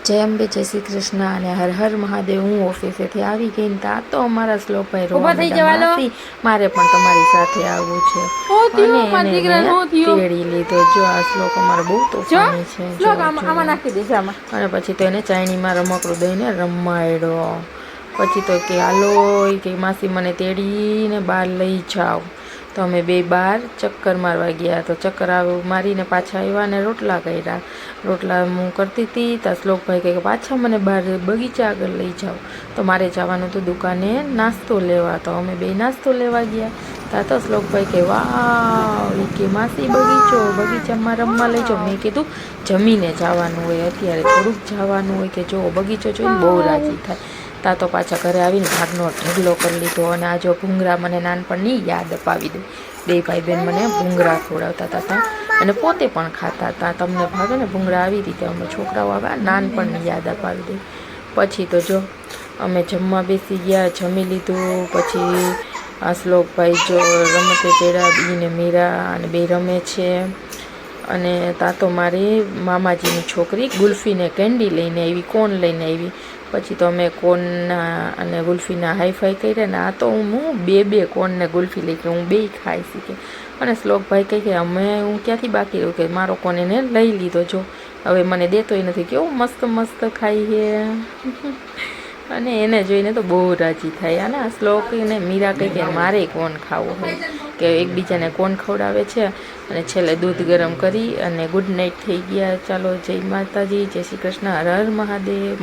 જય અંબે, જય શ્રી કૃષ્ણ અને હર હર મહાદેવ। હું ઓફિસેથી આવી ગઈ ને તા તો અમારા શ્લોકભાઈ રોવા માંડ્યા, માસી મારે પણ તમારી સાથે આવવું છે। અને એને મેં તેડી લીધો। જો આ શ્લોક અમારો બહુ તોફાની છે। જો અને પછી તો એને ચાઇનીમાં રમકડું દઈને રમાડ્યો। પછી તો કે હાલો કે માસી મને તેડીને બહાર લઈ જાઓ। તો અમે બે બહાર ચક્કર મારવા ગયા। તો ચક્કર મારીને પાછા આવ્યા અને રોટલા કર્યા। રોટલા હું કરતી હતી ત્યાં શ્લોકભાઈ કહે કે પાછા મને બહાર બગીચા આગળ લઈ જાઓ। તો મારે જવાનું હતું દુકાને નાસ્તો લેવા। તો અમે બે નાસ્તો લેવા ગયા। ત્યાં તો શ્લોકભાઈ કે વાહ કે માસી બગીચામાં રમવા લઈ જાઓ। મેં કીધું જમીને જવાનું હોય, અત્યારે થોડુંક જવાનું હોય કે જો બગીચો જોઈને બહુ રાજી થાય। ત્યાં તો પાછા ઘરે આવીને ભાગનો ઢગલો કરી લીધો। અને આ જો ભૂંગળા મને નાનપણની યાદ અપાવી દે। બે ભાઈ બહેન મને ભૂંગળા ખવડાવતા હતા અને પોતે પણ ખાતા હતા। તમને ભાવે ને ભૂંગળા, આવી રીતે અમે છોકરાઓ આવ્યા નાનપણની યાદ અપાવી દે। પછી તો જો અમે જમવા બેસી ગયા, જમી લીધું। પછી આ શ્લોકભાઈ જો રમતે ચડ્યા, બીને મીરા અને બે રમે છે। અને ત્યાં તો મારી મામાજીની છોકરી ગુલ્ફીને કેન્ડી લઈને આવી, કોન લઈને આવી। પછી તો અમે કોનના અને ગુલ્ફીના હાઈફાઈ કર્યા ને આ તો હું બે કોન ને ગુલ્ફી લઈ કે હું બે ખાઈ શીખે। અને શ્લોકભાઈ કહે કે હું ક્યાંથી બાકી રહ્યું કે મારો કોન એને લઈ લીધો। જો હવે મને દેતોય નથી, કેવું મસ્ત મસ્ત ખાઈ છે। અને એને જોઈને તો બહુ રાજી થાય। અને આ શ્લોક ને મીરા કહે કે મારે કોન ખાવું હોય, કે એકબીજાને કોન ખવડાવે છે। અને છેલ્લે દૂધ ગરમ કરી અને ગુડ નાઇટ થઈ ગયા। ચાલો જય માતાજી, જય શ્રી કૃષ્ણ, હર હર મહાદેવ।